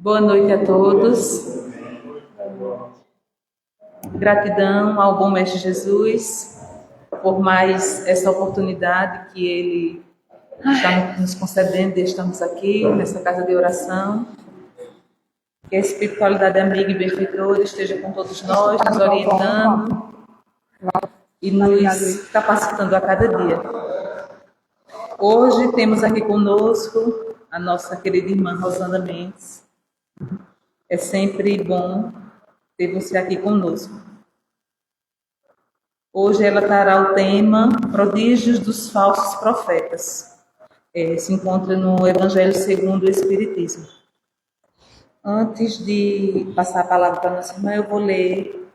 Boa noite a todos. Gratidão ao bom Mestre Jesus por mais essa oportunidade que Ele está nos concedendo de estarmos aqui nessa casa de oração. Que a espiritualidade amiga e benfeitora esteja com todos nós, nos orientando e nos capacitando a cada dia. Hoje temos aqui conosco a nossa querida irmã Rosana Mendes. É sempre bom ter você aqui conosco. Hoje ela trará o tema Prodígios dos Falsos Profetas. Se encontra no Evangelho segundo o Espiritismo. Antes de passar a palavra para a nossa irmã, eu vou ler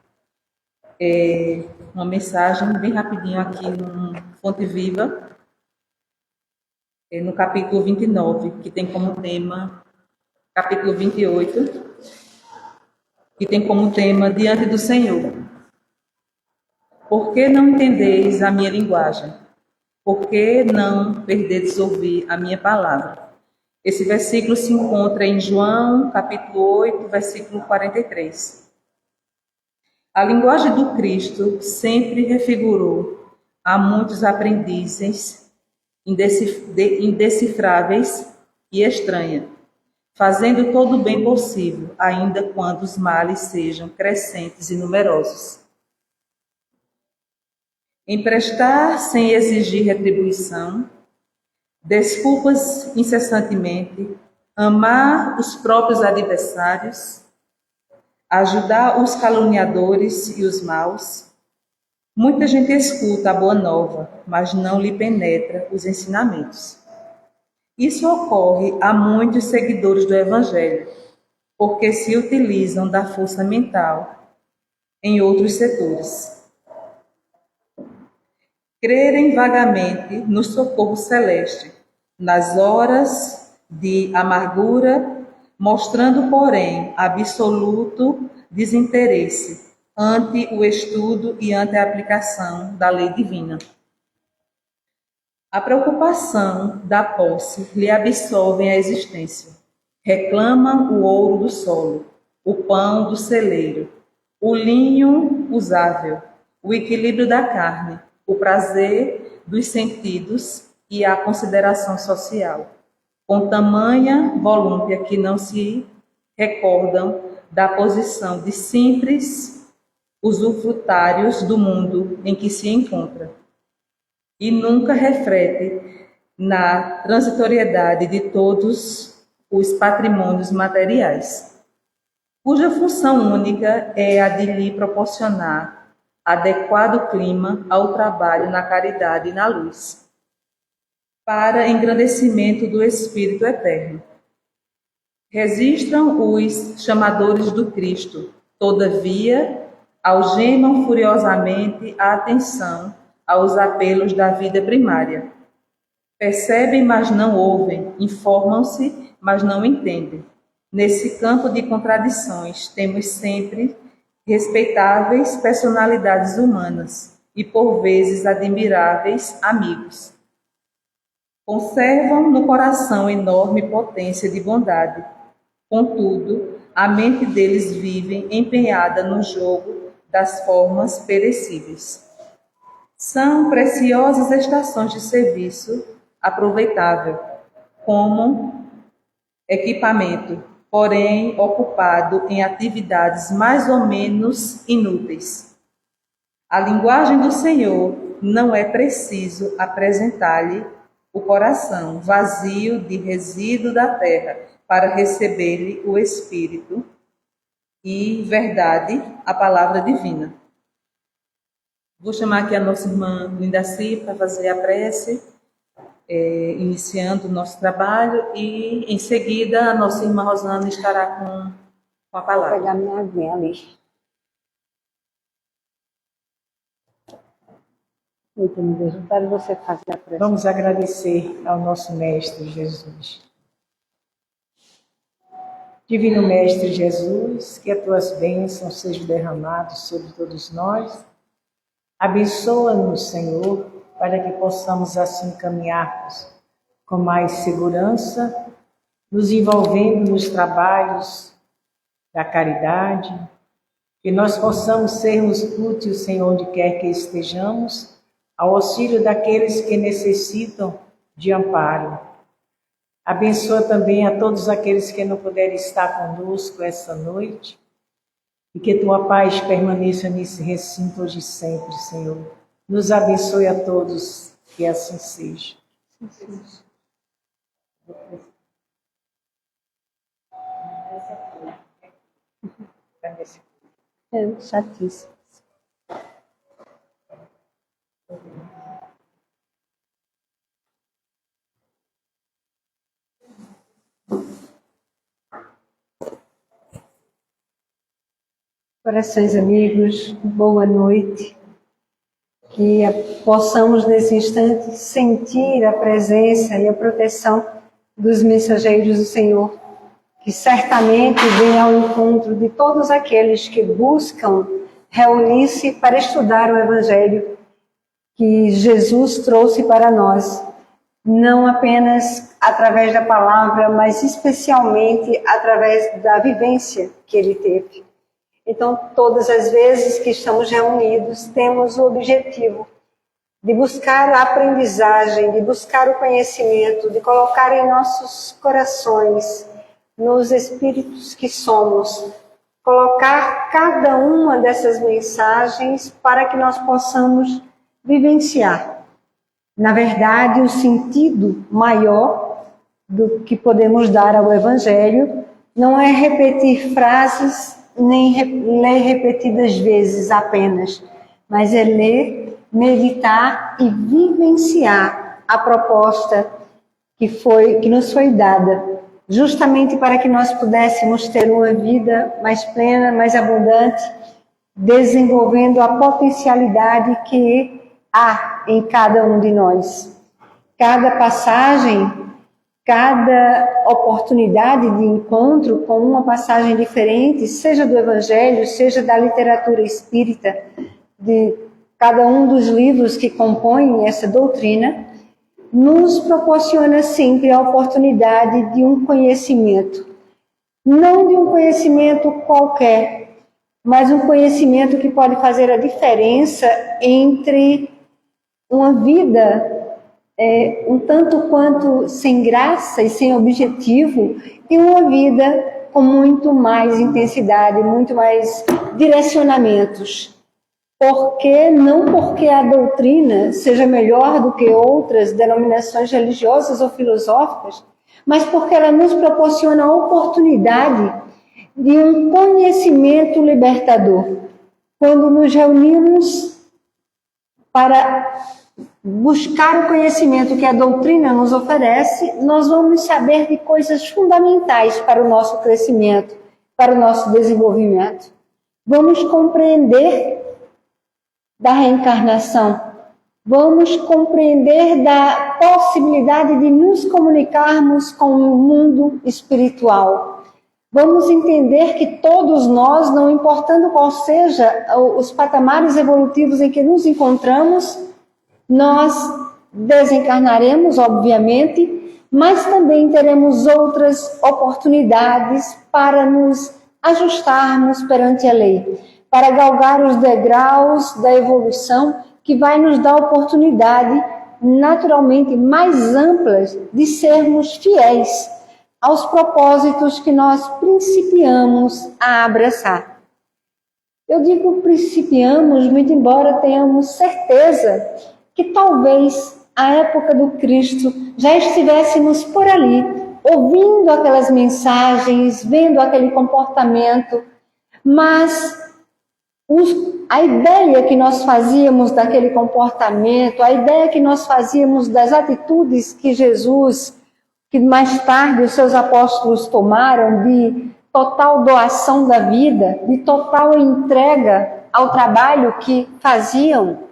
uma mensagem bem rapidinho aqui no Fonte Viva, no capítulo 29, que tem como tema, capítulo 28, que tem como tema Diante do Senhor. Por que não entendeis a minha linguagem? Por que não perdedes ouvir a minha palavra? Esse versículo se encontra em João, capítulo 8, versículo 43. A linguagem do Cristo sempre refigurou a muitos aprendizes indecifráveis e estranha, fazendo todo o bem possível, ainda quando os males sejam crescentes e numerosos. Emprestar sem exigir retribuição, desculpas incessantemente, amar os próprios adversários, ajudar os caluniadores e os maus. Muita gente escuta a boa nova, mas não lhe penetra os ensinamentos. Isso ocorre a muitos seguidores do Evangelho, porque se utilizam da força mental em outros setores. Crerem vagamente no socorro celeste, nas horas de amargura, mostrando, porém, absoluto desinteresse ante o estudo e ante a aplicação da lei divina. A preocupação da posse lhe absorve a existência. Reclamam o ouro do solo, o pão do celeiro, o linho usável, o equilíbrio da carne, o prazer dos sentidos e a consideração social, com tamanha volúpia que não se recordam da posição de simples usufrutários do mundo em que se encontra, e nunca reflete na transitoriedade de todos os patrimônios materiais, cuja função única é a de lhe proporcionar adequado clima ao trabalho na caridade e na luz, para engrandecimento do Espírito eterno. Registram os chamadores do Cristo, todavia, algemam furiosamente a atenção aos apelos da vida primária. Percebem, mas não ouvem, informam-se, mas não entendem. Nesse campo de contradições, temos sempre respeitáveis personalidades humanas e, por vezes, admiráveis amigos. Conservam no coração enorme potência de bondade. Contudo, a mente deles vive empenhada no jogo das formas perecíveis. São preciosas estações de serviço aproveitável, como equipamento, porém ocupado em atividades mais ou menos inúteis. A linguagem do Senhor não é preciso apresentar-lhe o coração vazio de resíduo da terra para receber-lhe o Espírito e verdade, a palavra divina. Vou chamar aqui a nossa irmã Lindaci para fazer a prece, iniciando o nosso trabalho, e em seguida a nossa irmã Rosana estará com a palavra. Vou pegar minha aguinha ali. Muito bem, quero você fazer a prece. Vamos agradecer ao nosso Mestre Jesus. Divino Mestre Jesus, que as tuas bênçãos sejam derramadas sobre todos nós. Abençoa-nos, Senhor, para que possamos assim caminharmos com mais segurança nos envolvendo nos trabalhos da caridade, que nós possamos sermos úteis, Senhor, onde quer que estejamos, ao auxílio daqueles que necessitam de amparo. Abençoa também a todos aqueles que não puderem estar conosco essa noite, e que tua paz permaneça nesse recinto hoje e sempre, Senhor. Nos abençoe a todos, que assim seja. É chatice. Corações amigos, boa noite. Que possamos nesse instante sentir a presença e a proteção dos mensageiros do Senhor, que certamente vem ao encontro de todos aqueles que buscam reunir-se para estudar o Evangelho que Jesus trouxe para nós, não apenas através da palavra, mas especialmente através da vivência que ele teve. Então, todas as vezes que estamos reunidos, temos o objetivo de buscar a aprendizagem, de buscar o conhecimento, de colocar em nossos corações, nos espíritos que somos, colocar cada uma dessas mensagens para que nós possamos vivenciar. Na verdade, o sentido maior do que podemos dar ao Evangelho não é repetir frases, nem ler repetidas vezes apenas, mas é ler, meditar e vivenciar a proposta que nos foi dada, justamente para que nós pudéssemos ter uma vida mais plena, mais abundante, desenvolvendo a potencialidade que há em cada um de nós. Cada passagem, cada oportunidade de encontro com uma passagem diferente, seja do Evangelho, seja da literatura espírita, de cada um dos livros que compõem essa doutrina, nos proporciona sempre a oportunidade de um conhecimento. Não de um conhecimento qualquer, mas um conhecimento que pode fazer a diferença entre uma vida um tanto quanto sem graça e sem objetivo, e uma vida com muito mais intensidade, muito mais direcionamentos. Não porque a doutrina seja melhor do que outras denominações religiosas ou filosóficas, mas porque ela nos proporciona a oportunidade de um conhecimento libertador. Quando nos reunimos para buscar o conhecimento que a doutrina nos oferece, nós vamos saber de coisas fundamentais para o nosso crescimento, para o nosso desenvolvimento. Vamos compreender da reencarnação, vamos compreender da possibilidade de nos comunicarmos com o mundo espiritual. Vamos entender que todos nós, não importando qual seja os patamares evolutivos em que nos encontramos, nós desencarnaremos, obviamente, mas também teremos outras oportunidades para nos ajustarmos perante a lei, para galgar os degraus da evolução que vai nos dar oportunidade, naturalmente, mais amplas de sermos fiéis aos propósitos que nós principiamos a abraçar. Eu digo principiamos, muito embora tenhamos certeza que talvez à época do Cristo já estivéssemos por ali, ouvindo aquelas mensagens, vendo aquele comportamento, mas a ideia que nós fazíamos daquele comportamento, a ideia que nós fazíamos das atitudes que Jesus, que mais tarde os seus apóstolos tomaram, de total doação da vida, de total entrega ao trabalho que faziam,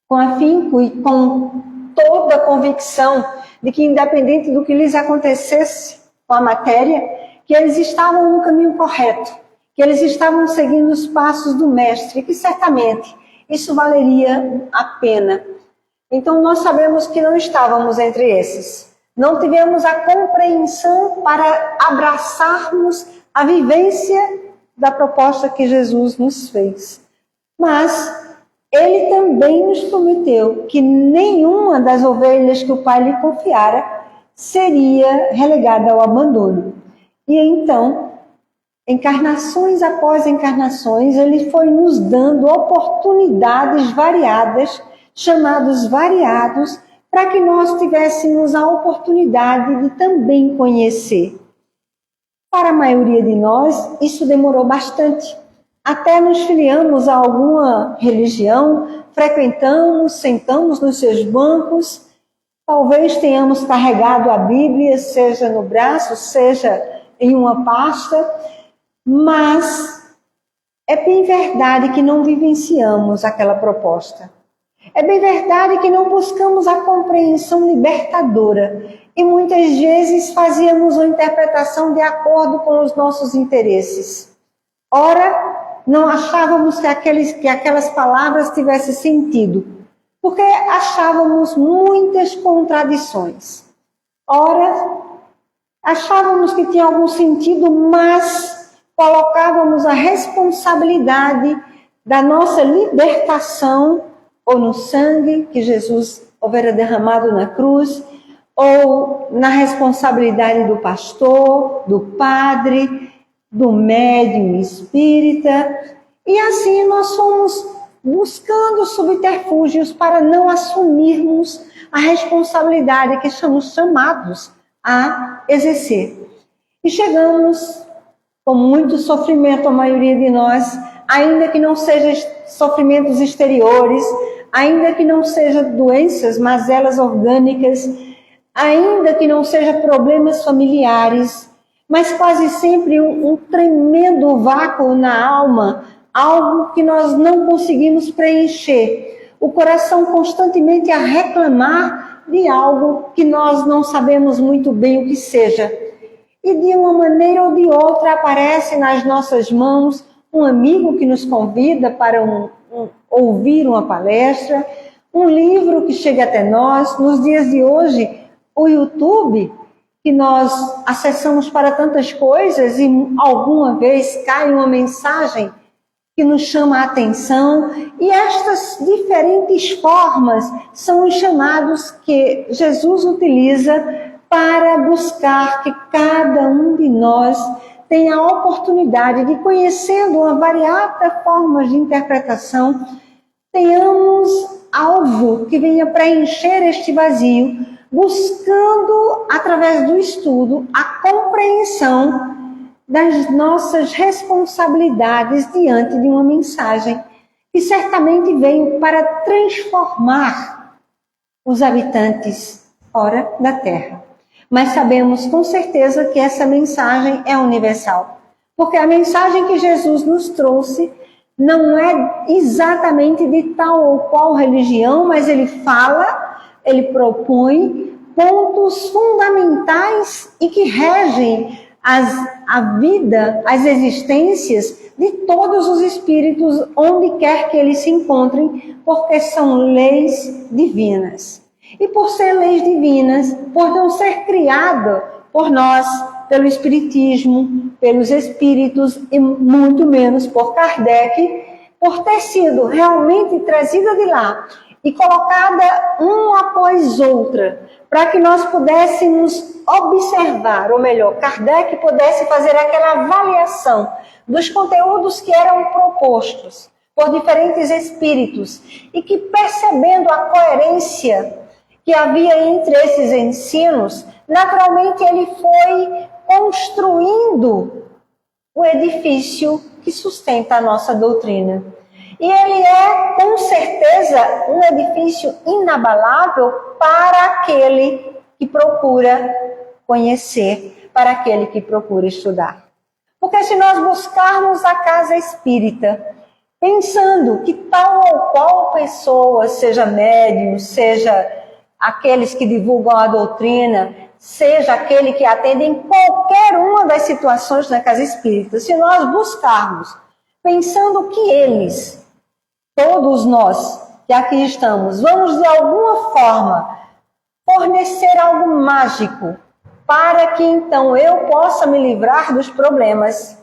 com afinco e com toda a convicção de que, independente do que lhes acontecesse com a matéria, que eles estavam no caminho correto, que eles estavam seguindo os passos do Mestre, que certamente isso valeria a pena. Então nós sabemos que não estávamos entre esses. não tivemos a compreensão para abraçarmos a vivência da proposta que Jesus nos fez. Mas ele também nos prometeu que nenhuma das ovelhas que o Pai lhe confiara seria relegada ao abandono. E então, encarnações após encarnações, ele foi nos dando oportunidades variadas, chamados variados, para que nós tivéssemos a oportunidade de também conhecer. Para a maioria de nós, isso demorou bastante. Até nos filiamos a alguma religião, frequentamos, sentamos nos seus bancos, talvez tenhamos carregado a Bíblia, seja no braço, seja em uma pasta, mas é bem verdade que não vivenciamos aquela proposta. É bem verdade que não buscamos a compreensão libertadora e muitas vezes fazíamos uma interpretação de acordo com os nossos interesses. Ora, não achávamos que aquelas palavras tivessem sentido, porque achávamos muitas contradições. Ora, achávamos que tinha algum sentido, mas colocávamos a responsabilidade da nossa libertação ou no sangue que Jesus houvera derramado na cruz, ou na responsabilidade do pastor, do padre, do médium espírita, e assim nós fomos buscando subterfúgios para não assumirmos a responsabilidade que somos chamados a exercer. E chegamos com muito sofrimento, a maioria de nós, ainda que não sejam sofrimentos exteriores, ainda que não sejam doenças, mazelas orgânicas, ainda que não sejam problemas familiares, mas quase sempre um tremendo vácuo na alma, algo que nós não conseguimos preencher. O coração constantemente a reclamar de algo que nós não sabemos muito bem o que seja. E de uma maneira ou de outra aparece nas nossas mãos um amigo que nos convida para ouvir uma palestra, um livro que chega até nós. Nos dias de hoje, o YouTube, que nós acessamos para tantas coisas e alguma vez cai uma mensagem que nos chama a atenção, e estas diferentes formas são os chamados que Jesus utiliza para buscar que cada um de nós tenha a oportunidade de, conhecendo uma variada forma de interpretação, tenhamos algo que venha preencher este vazio, buscando, através do estudo, a compreensão das nossas responsabilidades diante de uma mensagem que certamente veio para transformar os habitantes, ora, da Terra. Mas sabemos com certeza que essa mensagem é universal, porque a mensagem que Jesus nos trouxe não é exatamente de tal ou qual religião, mas ele fala, ele propõe pontos fundamentais e que regem a vida, as existências de todos os espíritos, onde quer que eles se encontrem, porque são leis divinas. E por ser leis divinas, por não ser criado por nós, pelo Espiritismo, pelos Espíritos e muito menos por Kardec, por ter sido realmente trazida de lá e colocada uma após outra, para que nós pudéssemos observar, ou melhor, Kardec pudesse fazer aquela avaliação dos conteúdos que eram propostos por diferentes espíritos e que, percebendo a coerência que havia entre esses ensinos, naturalmente ele foi construindo o edifício que sustenta a nossa doutrina. E ele é, com certeza, um edifício inabalável para aquele que procura conhecer, para aquele que procura estudar. Porque se nós buscarmos a casa espírita, pensando que tal ou qual pessoa, seja médium, seja aqueles que divulgam a doutrina, seja aquele que atende em qualquer uma das situações da casa espírita, se nós buscarmos, pensando que eles, todos nós que aqui estamos, vamos de alguma forma fornecer algo mágico para que então eu possa me livrar dos problemas.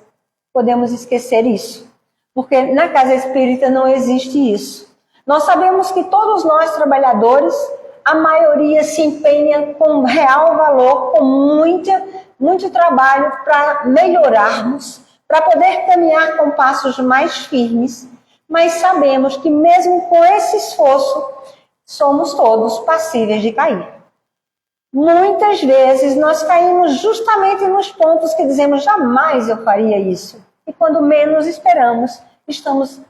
Podemos esquecer isso, porque na casa espírita não existe isso. Nós sabemos que todos nós trabalhadores, a maioria se empenha com real valor, com muito trabalho para melhorarmos, para poder caminhar com passos mais firmes, mas sabemos que mesmo com esse esforço, somos todos passíveis de cair. Muitas vezes nós caímos justamente nos pontos que dizemos, jamais eu faria isso. E quando menos esperamos, estamos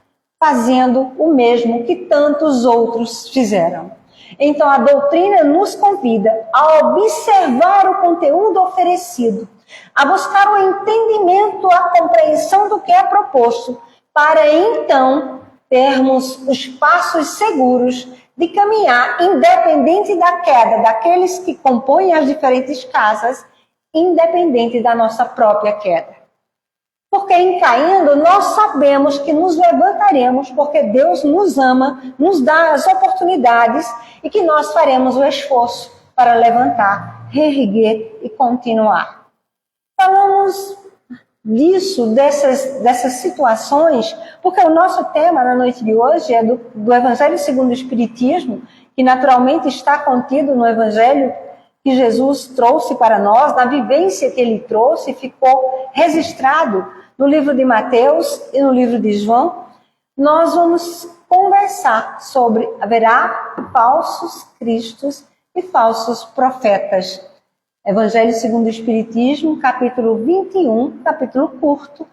fazendo o mesmo que tantos outros fizeram. Então a doutrina nos convida a observar o conteúdo oferecido, a buscar o entendimento, a compreensão do que é proposto, para então termos os passos seguros de caminhar, independente da queda daqueles que compõem as diferentes casas, independente da nossa própria queda. Porque em caindo, nós sabemos que nos levantaremos, porque Deus nos ama, nos dá as oportunidades e que nós faremos o esforço para levantar, reerguer e continuar. Falamos disso, dessas situações, porque o nosso tema na noite de hoje é do Evangelho segundo o Espiritismo, que naturalmente está contido no Evangelho que Jesus trouxe para nós, na vivência que ele trouxe, ficou registrado no livro de Mateus e no livro de João. Nós vamos conversar sobre haverá falsos cristos e falsos profetas. Evangelho segundo o Espiritismo, capítulo 21, capítulo curto,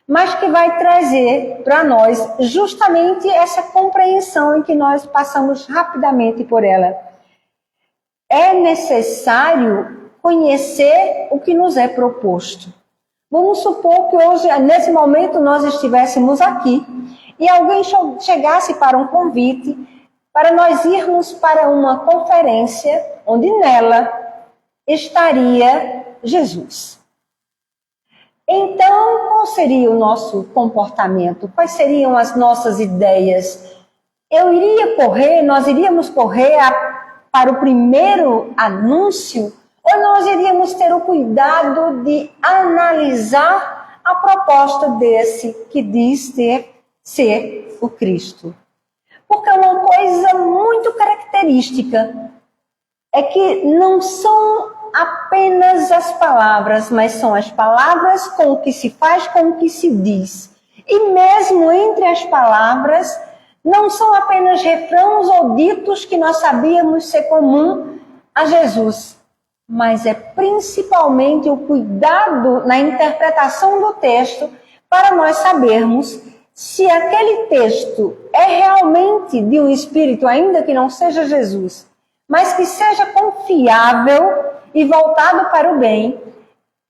mas que vai trazer para nós justamente essa compreensão em que nós passamos rapidamente por ela. É necessário conhecer o que nos é proposto. Vamos supor que hoje, nesse momento, nós estivéssemos aqui e alguém chegasse para um convite para nós irmos para uma conferência onde nela estaria Jesus. Então, qual seria o nosso comportamento? Quais seriam as nossas ideias? Nós iríamos correr para o primeiro anúncio? Ou nós iríamos ter o cuidado de analisar a proposta desse que diz ser o Cristo? Porque uma coisa muito característica é que não são apenas as palavras, mas são as palavras com o que se faz, com o que se diz. E mesmo entre as palavras, não são apenas refrãos ou ditos que nós sabíamos ser comum a Jesus, mas é principalmente o cuidado na interpretação do texto para nós sabermos se aquele texto é realmente de um espírito, ainda que não seja Jesus, mas que seja confiável e voltado para o bem.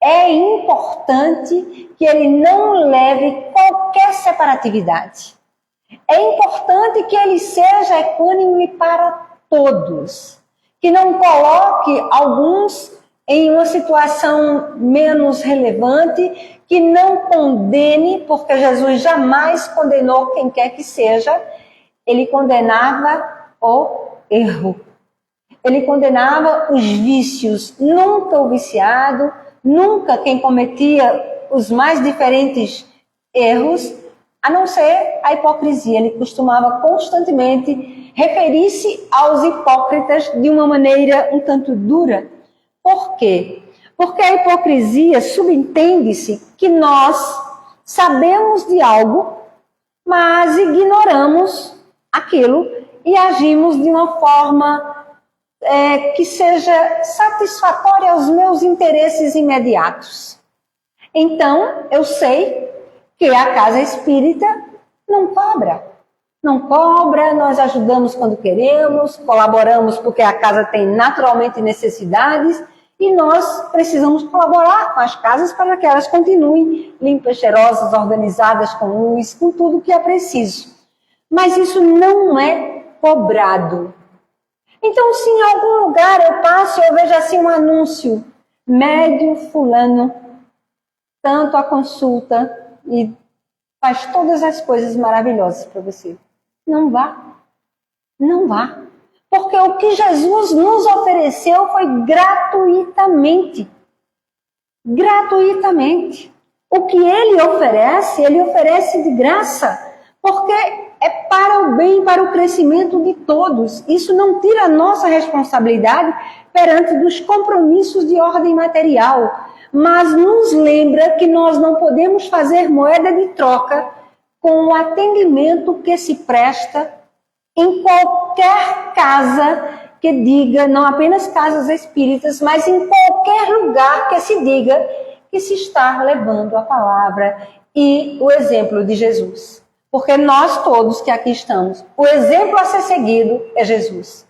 É importante que ele não leve qualquer separatividade. É importante que ele seja equânime para todos, que não coloque alguns em uma situação menos relevante, que não condene, porque Jesus jamais condenou quem quer que seja, ele condenava o erro. Ele condenava os vícios, nunca o viciado, nunca quem cometia os mais diferentes erros, a não ser a hipocrisia. Ele costumava constantemente referir-se aos hipócritas de uma maneira um tanto dura. Por quê? Porque a hipocrisia subentende-se que nós sabemos de algo, mas ignoramos aquilo e agimos de uma forma que seja satisfatória aos meus interesses imediatos. Então, eu sei que a casa espírita não cobra. Não cobra, nós ajudamos quando queremos, colaboramos porque a casa tem naturalmente necessidades e nós precisamos colaborar com as casas para que elas continuem limpas, cheirosas, organizadas, com luz, com tudo que é preciso. Mas isso não é cobrado. Então, se em algum lugar eu passo e eu vejo assim um anúncio, médio fulano, tanto a consulta e faz todas as coisas maravilhosas para você. Não vá. Não vá. Porque o que Jesus nos ofereceu foi gratuitamente. Gratuitamente. O que ele oferece de graça, porque é para o bem, para o crescimento de todos. Isso não tira a nossa responsabilidade perante dos compromissos de ordem material, mas nos lembra que nós não podemos fazer moeda de troca com o atendimento que se presta em qualquer casa que diga, não apenas casas espíritas, mas em qualquer lugar que se diga que se está levando a palavra e o exemplo de Jesus. Porque nós todos que aqui estamos, o exemplo a ser seguido é Jesus.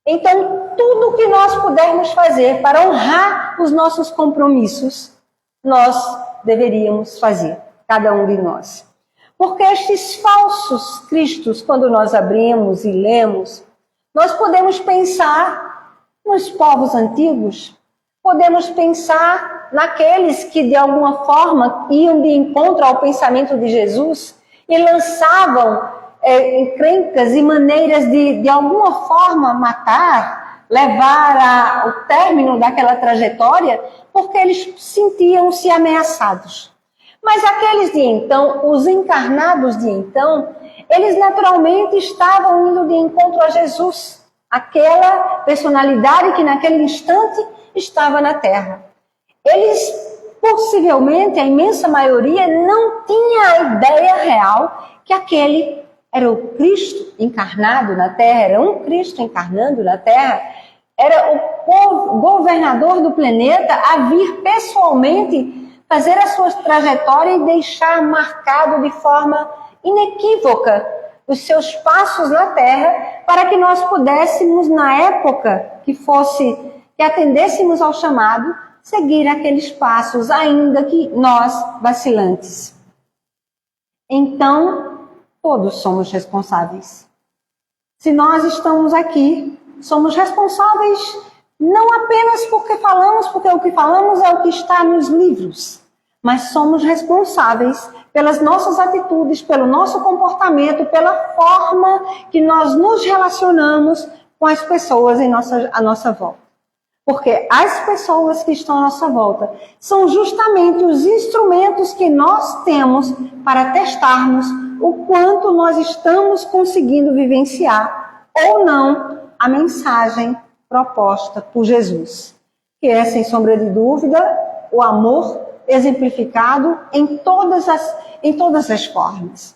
Então, tudo que nós pudermos fazer para honrar os nossos compromissos, nós deveríamos fazer, cada um de nós. Porque estes falsos cristos, quando nós abrimos e lemos, nós podemos pensar nos povos antigos, podemos pensar naqueles que de alguma forma iam de encontro ao pensamento de Jesus e lançavam encrencas e maneiras de alguma forma matar, levar ao término daquela trajetória, porque eles sentiam-se ameaçados. Mas aqueles de então, os encarnados de então, eles naturalmente estavam indo de encontro a Jesus, aquela personalidade que naquele instante estava na Terra. Eles, possivelmente, a imensa maioria, não tinha a ideia real que aquele era o Cristo encarnado na Terra, era um Cristo encarnando na Terra, era o governador do planeta a vir pessoalmente fazer a sua trajetória e deixar marcado de forma inequívoca os seus passos na Terra, para que nós pudéssemos, na época que atendêssemos ao chamado, seguir aqueles passos, ainda que nós vacilantes. Então, todos somos responsáveis. Se nós estamos aqui, somos responsáveis não apenas porque o que falamos é o que está nos livros, mas somos responsáveis pelas nossas atitudes, pelo nosso comportamento, pela forma que nós nos relacionamos com as pessoas à nossa volta. Porque as pessoas que estão à nossa volta são justamente os instrumentos que nós temos para testarmos o quanto nós estamos conseguindo vivenciar ou não a mensagem proposta por Jesus, que é, sem sombra de dúvida, o amor exemplificado em todas as formas.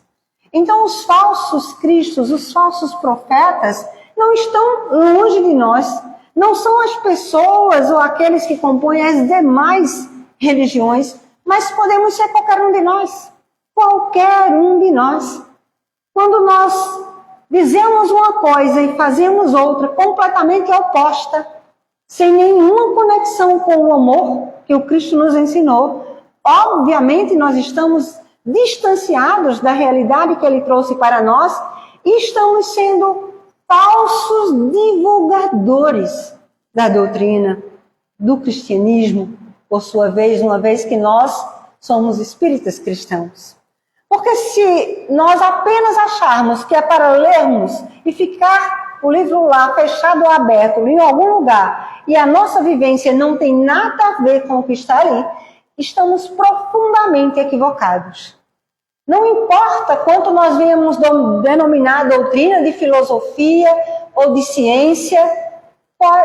Então, os falsos cristos, os falsos profetas, não estão longe de nós, não são as pessoas ou aqueles que compõem as demais religiões, mas podemos ser qualquer um de nós. Qualquer um de nós. Quando nós dizemos uma coisa e fazemos outra completamente oposta, sem nenhuma conexão com o amor que o Cristo nos ensinou, obviamente nós estamos distanciados da realidade que Ele trouxe para nós e estamos sendo falsos divulgadores da doutrina, do cristianismo, por sua vez, uma vez que nós somos espíritas cristãos. Porque se nós apenas acharmos que é para lermos e ficar o livro lá fechado ou aberto em algum lugar e a nossa vivência não tem nada a ver com o que está ali, estamos profundamente equivocados. Não importa quanto nós venhamos denominar doutrina de filosofia ou de ciência,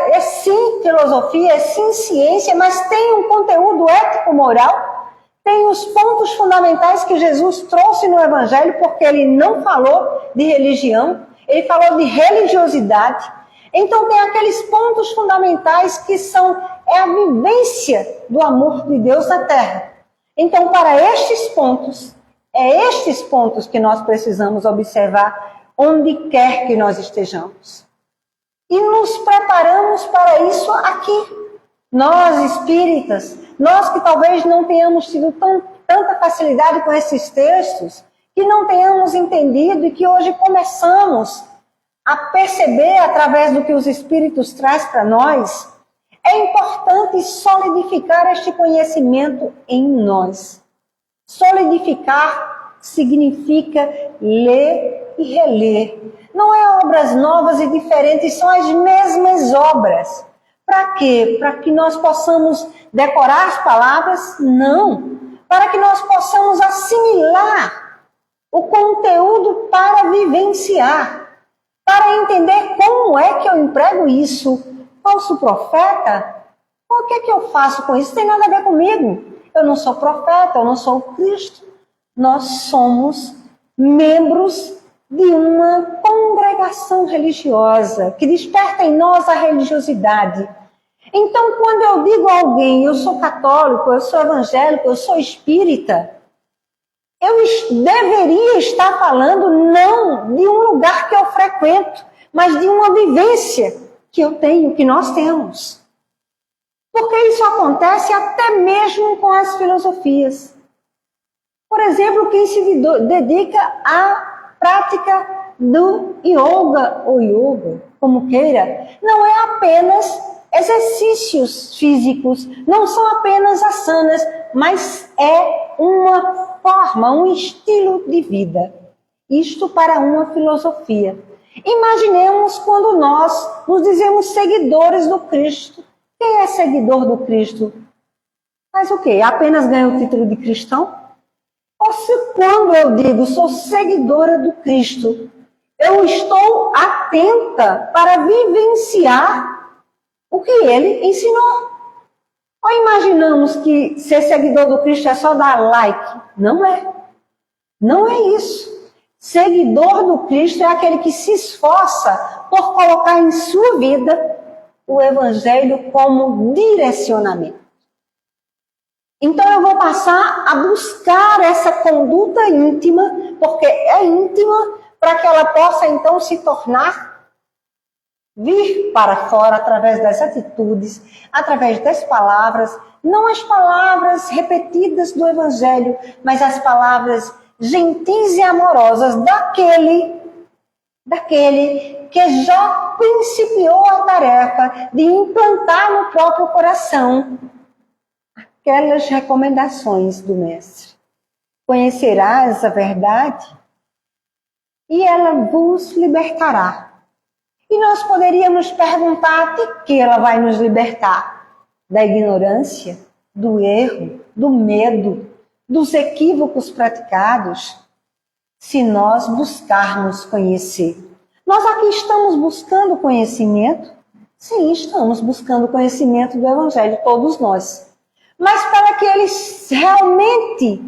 é sim filosofia, é sim ciência, mas tem um conteúdo ético-moral. Tem os pontos fundamentais que Jesus trouxe no Evangelho, porque ele não falou de religião, ele falou de religiosidade. Então tem aqueles pontos fundamentais que é a vivência do amor de Deus na Terra. Então, para estes pontos, é estes pontos que nós precisamos observar onde quer que nós estejamos. E nos preparamos para isso aqui. Nós espíritas, nós que talvez não tenhamos tido tanta facilidade com esses textos, que não tenhamos entendido e que hoje começamos a perceber através do que os espíritos trazem para nós, é importante solidificar este conhecimento em nós. Solidificar significa ler e reler. Não é obras novas e diferentes, são as mesmas obras. Para quê? Para que nós possamos decorar as palavras? Não. Para que nós possamos assimilar o conteúdo para vivenciar, para entender como é que eu emprego isso. Falso profeta? O que é que eu faço com isso? Não tem nada a ver comigo. Eu não sou profeta, eu não sou Cristo. Nós somos membros de uma congregação religiosa que desperta em nós a religiosidade. Então, quando eu digo a alguém, eu sou católico, eu sou evangélico, eu sou espírita, eu deveria estar falando não de um lugar que eu frequento, mas de uma vivência que eu tenho, que nós temos. Porque isso acontece até mesmo com as filosofias. Por exemplo, quem se dedica à prática do yoga, ou yoga, como queira, não é apenas exercícios físicos, não são apenas asanas, mas é uma forma, um estilo de vida. Isto para uma filosofia. Imaginemos quando nós nos dizemos seguidores do Cristo. Quem é seguidor do Cristo? Faz o quê? Apenas ganha o título de cristão? Ou se quando eu digo sou seguidora do Cristo, eu estou atenta para vivenciar o que ele ensinou. Ou imaginamos que ser seguidor do Cristo é só dar like? Não é. Não é isso. Seguidor do Cristo é aquele que se esforça por colocar em sua vida o Evangelho como direcionamento. Então eu vou passar a buscar essa conduta íntima, porque é íntima, para que ela possa então se tornar, vir para fora através das atitudes, através das palavras, não as palavras repetidas do Evangelho, mas as palavras gentis e amorosas daquele que já principiou a tarefa de implantar no próprio coração aquelas recomendações do Mestre. Conhecerás a verdade e ela vos libertará. E nós poderíamos perguntar de que ela vai nos libertar? Da ignorância, do erro, do medo, dos equívocos praticados? Se nós buscarmos conhecer. Nós aqui estamos buscando conhecimento? Sim, estamos buscando conhecimento do Evangelho, todos nós. Mas para que eles realmente,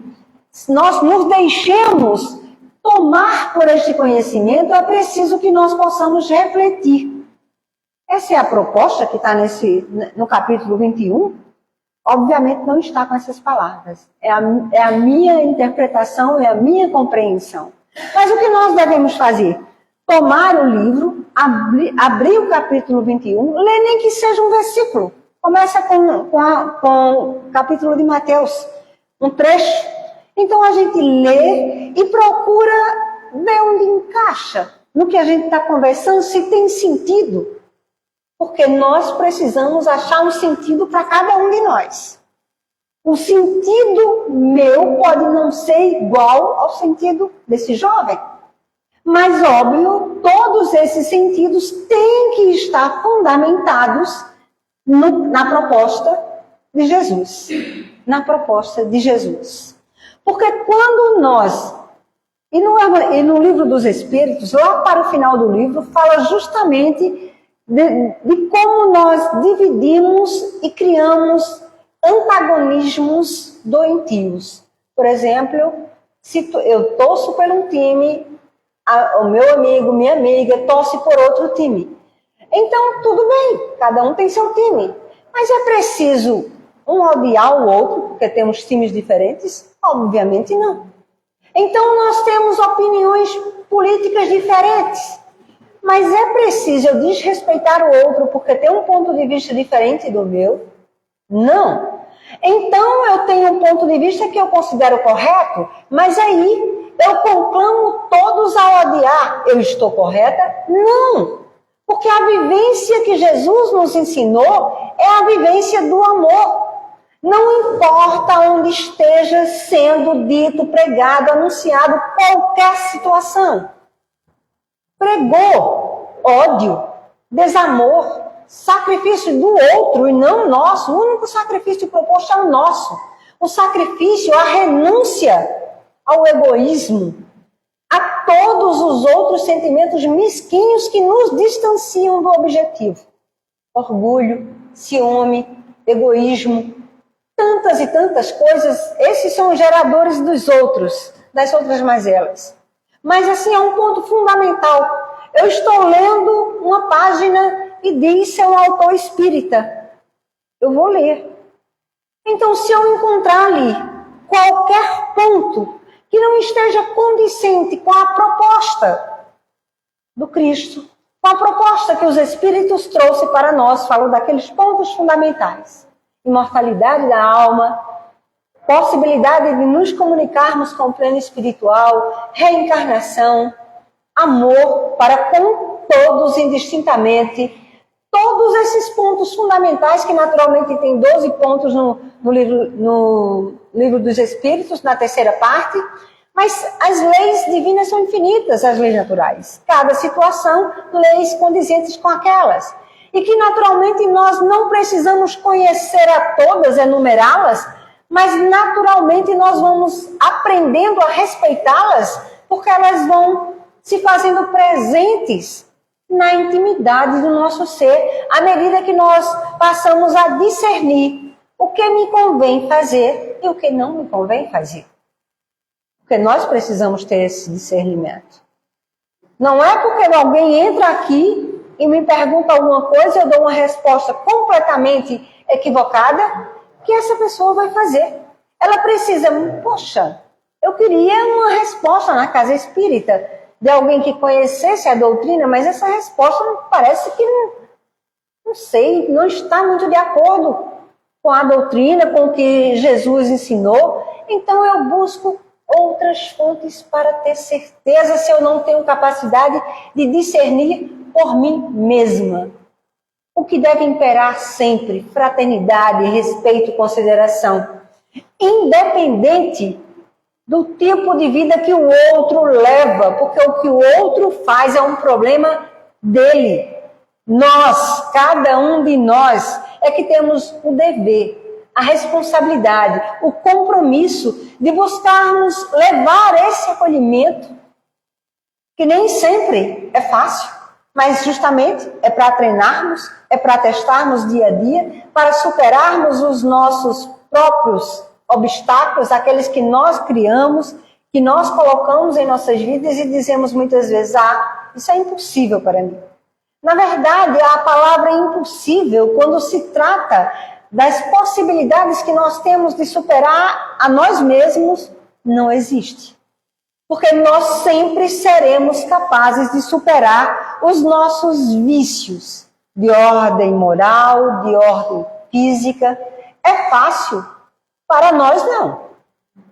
nós nos deixemos tomar por este conhecimento, é preciso que nós possamos refletir. Essa é a proposta que está no capítulo 21. Obviamente não está com essas palavras. É a minha interpretação, é a minha compreensão. Mas o que nós devemos fazer? Tomar o livro, abrir o capítulo 21, ler nem que seja um versículo. Começa com o capítulo de Mateus, um trecho. Então a gente lê e procura ver onde encaixa no que a gente está conversando, se tem sentido. Porque nós precisamos achar um sentido para cada um de nós. O sentido meu pode não ser igual ao sentido desse jovem. Mas, óbvio, todos esses sentidos têm que estar fundamentados na proposta de Jesus. Na proposta de Jesus. Porque quando nós... E no livro dos Espíritos, lá para o final do livro, fala justamente de como nós dividimos e criamos antagonismos doentios. Por exemplo, se eu torço por um time, o meu amigo, minha amiga, torce por outro time. Então, tudo bem, cada um tem seu time. Mas é preciso um odiar o outro, porque temos times diferentes? Obviamente não. Então, nós temos opiniões políticas diferentes. Mas é preciso eu desrespeitar o outro porque tem um ponto de vista diferente do meu? Não. Então, eu tenho um ponto de vista que eu considero correto, mas aí eu conclamo todos a odiar. Eu estou correta? Não. Porque a vivência que Jesus nos ensinou é a vivência do amor. Não importa onde esteja sendo dito, pregado, anunciado qualquer situação. Pregou ódio, desamor, sacrifício do outro e não nosso. O único sacrifício proposto é o nosso. O sacrifício, a renúncia ao egoísmo, a todos os outros sentimentos mesquinhos que nos distanciam do objetivo. Orgulho, ciúme, egoísmo, tantas e tantas coisas, esses são os geradores dos outros, das outras mazelas. Mas assim, é um ponto fundamental. Eu estou lendo uma página e diz ser um autor espírita. Eu vou ler. Então, se eu encontrar ali qualquer ponto que não esteja condizente com a proposta do Cristo, com a proposta que os Espíritos trouxe para nós, falo daqueles pontos fundamentais. Imortalidade da alma, possibilidade de nos comunicarmos com o plano espiritual, reencarnação, amor para com todos indistintamente. Todos esses pontos fundamentais, que naturalmente tem 12 pontos no livro dos Espíritos, na terceira parte, mas as leis divinas são infinitas, as leis naturais. Cada situação, leis condizentes com aquelas. E que naturalmente nós não precisamos conhecer a todas, enumerá-las, mas naturalmente nós vamos aprendendo a respeitá-las, porque elas vão se fazendo presentes na intimidade do nosso ser, à medida que nós passamos a discernir o que me convém fazer e o que não me convém fazer. Porque nós precisamos ter esse discernimento. Não é porque alguém entra aqui e me pergunta alguma coisa, eu dou uma resposta completamente equivocada, que essa pessoa vai fazer. Ela precisa, poxa, eu queria uma resposta na casa espírita de alguém que conhecesse a doutrina, mas essa resposta parece que não sei, não está muito de acordo com a doutrina, com o que Jesus ensinou. Então eu busco outras fontes para ter certeza se eu não tenho capacidade de discernir por mim mesma. O que deve imperar sempre, fraternidade, respeito, consideração, independente do tipo de vida que o outro leva, porque o que o outro faz é um problema dele. Nós, cada um de nós, é que temos o dever, a responsabilidade, o compromisso de buscarmos levar esse acolhimento, que nem sempre é fácil, mas justamente é para treinarmos, é para testarmos dia a dia, para superarmos os nossos próprios obstáculos, aqueles que nós criamos, que nós colocamos em nossas vidas e dizemos muitas vezes, isso é impossível para mim. Na verdade, a palavra impossível, quando se trata das possibilidades que nós temos de superar a nós mesmos, não existe. Porque nós sempre seremos capazes de superar os nossos vícios de ordem moral, de ordem física. É fácil? Para nós, não.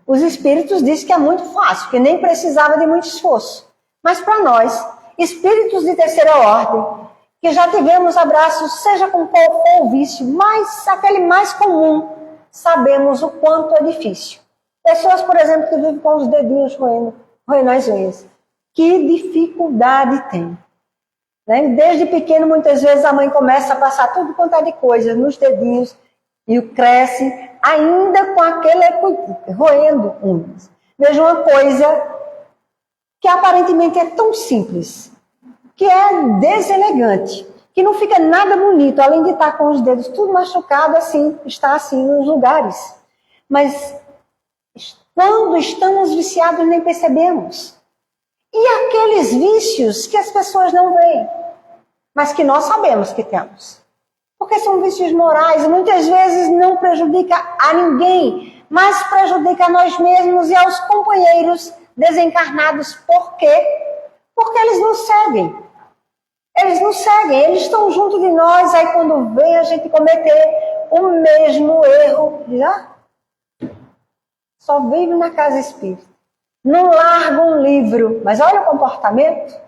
Os Espíritos dizem que é muito fácil, que nem precisava de muito esforço. Mas para nós, espíritos de terceira ordem, que já tivemos abraços, seja com qual for o vício, mas aquele mais comum, sabemos o quanto é difícil. Pessoas, por exemplo, que vivem com os dedinhos roendo as unhas. Que dificuldade tem. Né? Desde pequeno, muitas vezes, a mãe começa a passar tudo quanto é de coisa nos dedinhos e cresce ainda com aquele roendo unhas. Veja uma coisa que aparentemente é tão simples, que é deselegante, que não fica nada bonito, além de estar com os dedos tudo machucado, assim, está assim nos lugares. Mas quando estamos viciados, nem percebemos. E aqueles vícios que as pessoas não veem, mas que nós sabemos que temos. Porque são vícios morais e muitas vezes não prejudica a ninguém, mas prejudica a nós mesmos e aos companheiros desencarnados. Por quê? Porque eles nos seguem. Eles nos seguem, eles estão junto de nós, aí quando vem a gente cometer o mesmo erro, só vive na casa espírita. Não larga um livro, mas olha o comportamento.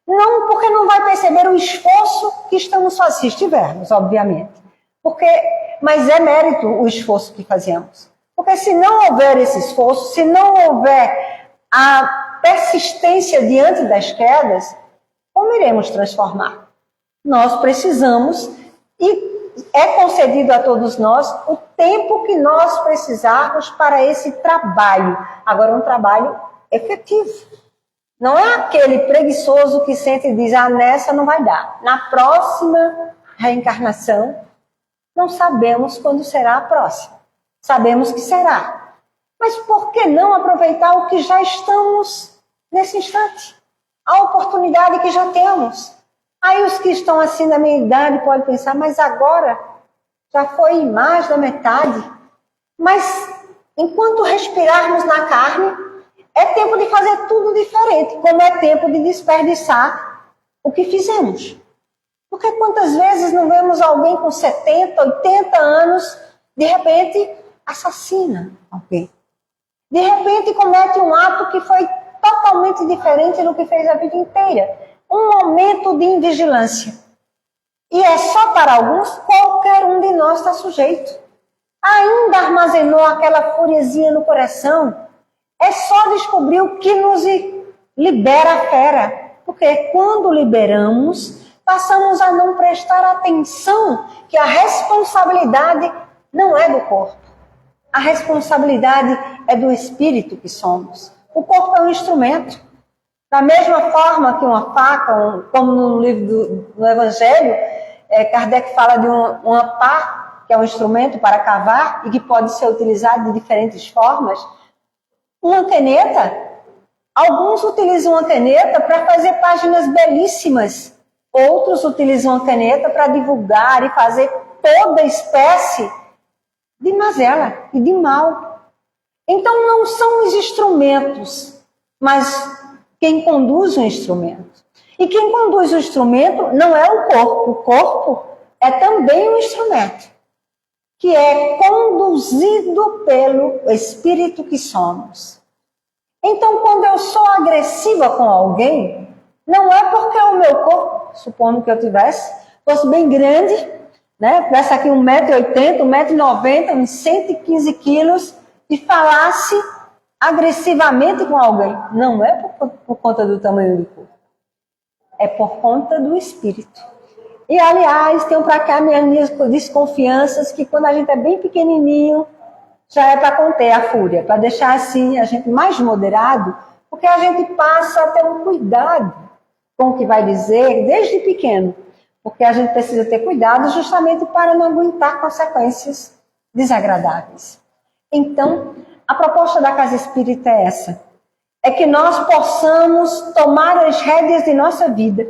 Não, porque não vai perceber o esforço que estamos fazendo, se estivermos, obviamente. Porque mas é mérito o esforço que fazemos. Porque se não houver esse esforço, se não houver a persistência diante das quedas, como iremos transformar? Nós precisamos, e é concedido a todos nós, o tempo que nós precisarmos para esse trabalho. Agora, um trabalho efetivo. Não é aquele preguiçoso que sente e diz, nessa não vai dar. Na próxima reencarnação, não sabemos quando será a próxima. Sabemos que será. Mas por que não aproveitar o que já estamos nesse instante? A oportunidade que já temos. Aí os que estão assim da minha idade podem pensar, mas agora já foi mais da metade. Mas enquanto respirarmos na carne, é tempo de fazer tudo diferente, como é tempo de desperdiçar o que fizemos. Porque quantas vezes não vemos alguém com 70, 80 anos, de repente assassina alguém. De repente comete um ato que foi totalmente diferente do que fez a vida inteira. Um momento de invigilância. E é só para alguns, qualquer um de nós está sujeito. Ainda armazenou aquela furiazinha no coração. É só descobrir o que nos libera a fera. Porque quando liberamos, passamos a não prestar atenção que a responsabilidade não é do corpo. A responsabilidade é do espírito que somos. O corpo é um instrumento. Da mesma forma que uma faca, como no livro do Evangelho, Kardec fala de uma pá, que é um instrumento para cavar e que pode ser utilizado de diferentes formas. Uma caneta, alguns utilizam uma caneta para fazer páginas belíssimas. Outros utilizam uma caneta para divulgar e fazer toda espécie de mazela e de mal. Então não são os instrumentos, mas quem conduz o instrumento. E quem conduz o instrumento não é o corpo. O corpo é também um instrumento, que é conduzido pelo espírito que somos. Então, quando eu sou agressiva com alguém, não é porque o meu corpo, supondo que eu fosse bem grande, né? Tivesse aqui 1,80 m, 1,90 m, uns 115 quilos, e falasse agressivamente com alguém. Não é por conta do tamanho do corpo. É por conta do espírito. E, aliás, tenho para cá minhas desconfianças que quando a gente é bem pequenininho, já é para conter a fúria, para deixar assim a gente mais moderado, porque a gente passa a ter um cuidado com o que vai dizer desde pequeno. Porque a gente precisa ter cuidado justamente para não aguentar consequências desagradáveis. Então, a proposta da Casa Espírita é essa. É que nós possamos tomar as rédeas de nossa vida.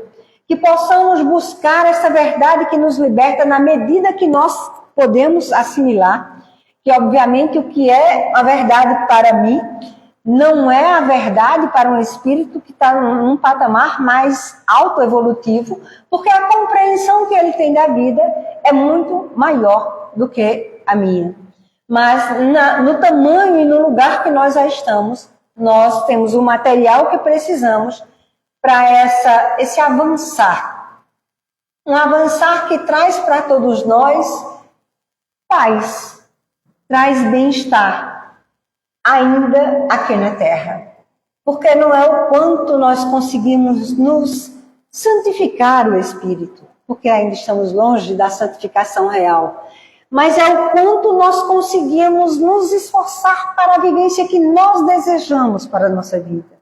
Que possamos buscar essa verdade que nos liberta na medida que nós podemos assimilar. Que, obviamente, o que é a verdade para mim não é a verdade para um espírito que está num patamar mais autoevolutivo, porque a compreensão que ele tem da vida é muito maior do que a minha. Mas no tamanho e no lugar que nós já estamos, nós temos o material que precisamos para esse avançar. Um avançar que traz para todos nós paz, traz bem-estar, ainda aqui na Terra. Porque não é o quanto nós conseguimos nos santificar o Espírito, porque ainda estamos longe da santificação real. Mas é o quanto nós conseguimos nos esforçar para a vivência que nós desejamos para a nossa vida.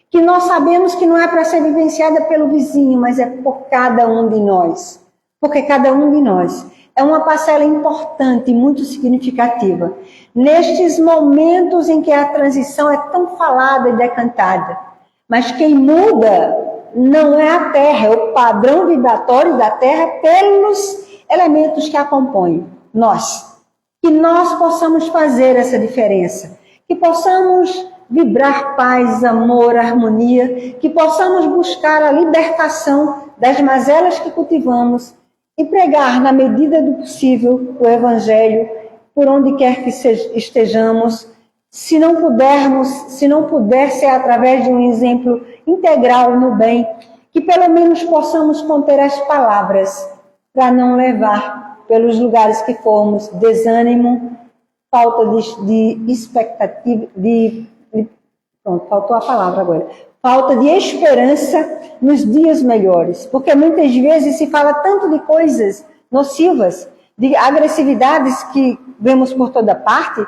Que nós sabemos que não é para ser vivenciada pelo vizinho, mas é por cada um de nós. Porque cada um de nós é uma parcela importante e muito significativa. Nestes momentos em que a transição é tão falada e decantada. Mas quem muda não é a Terra, é o padrão vibratório da Terra pelos elementos que a compõem. Nós. Que nós possamos fazer essa diferença. Que possamos vibrar paz, amor, harmonia. Que possamos buscar a libertação das mazelas que cultivamos e pregar na medida do possível o Evangelho por onde quer que estejamos. Se não puder ser através de um exemplo integral no bem, que pelo menos possamos conter as palavras para não levar pelos lugares que fomos, desânimo, falta de expectativa, pronto, faltou a palavra agora. Falta de esperança nos dias melhores, porque muitas vezes se fala tanto de coisas nocivas, de agressividades que vemos por toda parte,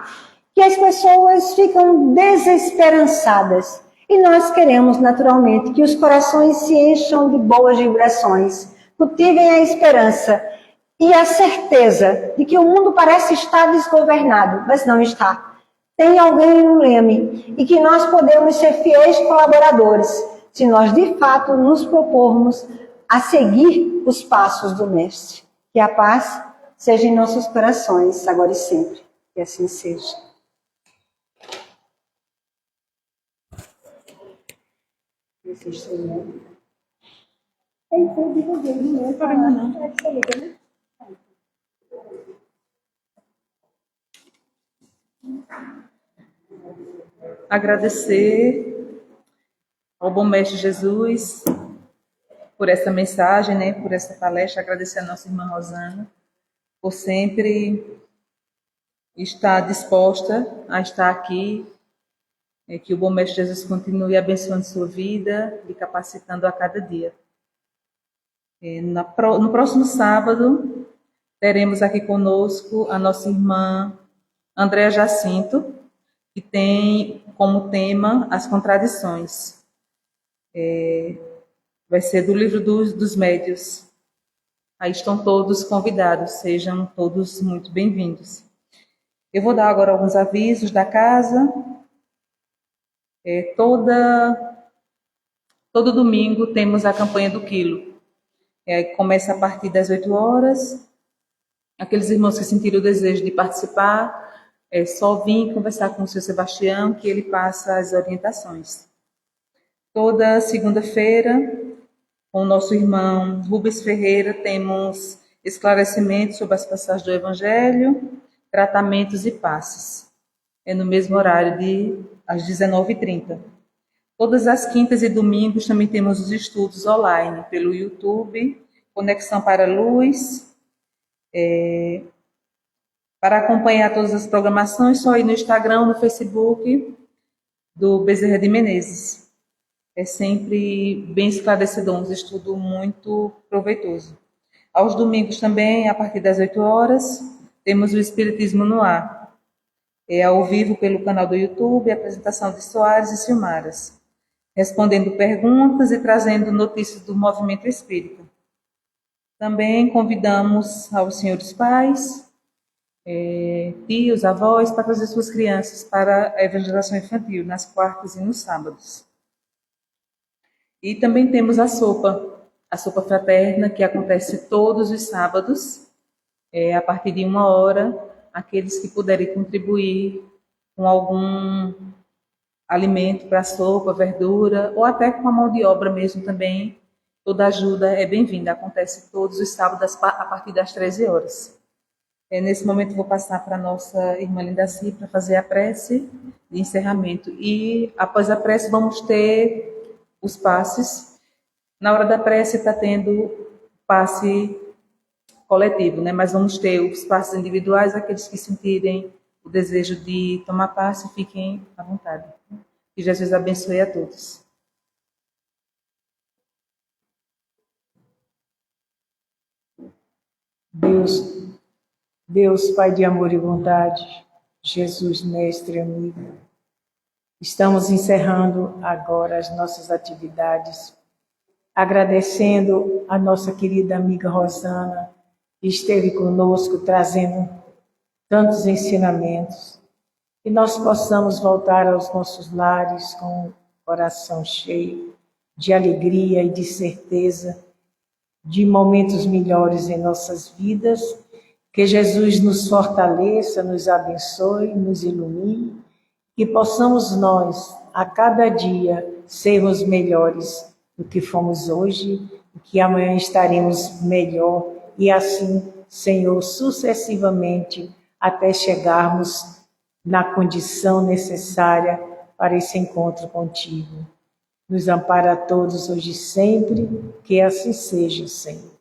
que as pessoas ficam desesperançadas. E nós queremos, naturalmente, que os corações se encham de boas vibrações, cultivem a esperança e a certeza de que o mundo parece estar desgovernado, mas não está. Tem alguém no leme e que nós podemos ser fiéis colaboradores, se nós de fato nos propormos a seguir os passos do Mestre. Que a paz seja em nossos corações, agora e sempre. Que assim seja. Agradecer ao bom Mestre Jesus por essa mensagem, né, por essa palestra, agradecer a nossa irmã Rosana por sempre estar disposta a estar aqui, que o bom Mestre Jesus continue abençoando sua vida e capacitando a cada dia. No próximo sábado, teremos aqui conosco a nossa irmã Andréa Jacinto, que tem como tema as contradições. Vai ser do livro dos Médios. Aí estão todos convidados, sejam todos muito bem-vindos. Eu vou dar agora alguns avisos da casa. Todo domingo temos a campanha do quilo. Começa a partir das 8 horas. Aqueles irmãos que sentiram o desejo de participar, é só vir conversar com o seu Sebastião, que ele passa as orientações. Toda segunda-feira, com o nosso irmão Rubens Ferreira, temos esclarecimentos sobre as passagens do Evangelho, tratamentos e passes. É no mesmo horário, às 19h30. Todas as quintas e domingos também temos os estudos online, pelo YouTube, Conexão para a Luz. Para acompanhar todas as programações, só ir no Instagram, no Facebook do Bezerra de Menezes. É sempre bem esclarecedor, um estudo muito proveitoso. Aos domingos também, a partir das 8 horas, temos o Espiritismo no Ar. É ao vivo pelo canal do YouTube, a apresentação de Soares e Silmaras, respondendo perguntas e trazendo notícias do movimento espírita. Também convidamos aos senhores pais, tios, avós, para trazer suas crianças para a evangelização infantil, nas quartas e nos sábados. E também temos a sopa fraterna, que acontece todos os sábados, a partir de 1h, aqueles que puderem contribuir com algum alimento para a sopa, verdura, ou até com a mão de obra mesmo também, toda ajuda é bem-vinda. Acontece todos os sábados a partir das 13 horas. Nesse momento vou passar para a nossa irmã Lindaci para fazer a prece de encerramento. E após a prece vamos ter os passes. Na hora da prece está tendo passe coletivo, né? Mas vamos ter os passes individuais, aqueles que sentirem o desejo de tomar passe, fiquem à vontade. Que Jesus abençoe a todos. Deus, Pai de amor e bondade, Jesus, mestre e amigo, estamos encerrando agora as nossas atividades, agradecendo a nossa querida amiga Rosana, que esteve conosco trazendo tantos ensinamentos, que nós possamos voltar aos nossos lares com o coração cheio de alegria e de certeza de momentos melhores em nossas vidas. Que Jesus nos fortaleça, nos abençoe, nos ilumine, que possamos nós, a cada dia, sermos melhores do que fomos hoje, e que amanhã estaremos melhor, e assim, Senhor, sucessivamente, até chegarmos na condição necessária para esse encontro contigo. Nos ampara a todos hoje e sempre, que assim seja, Senhor.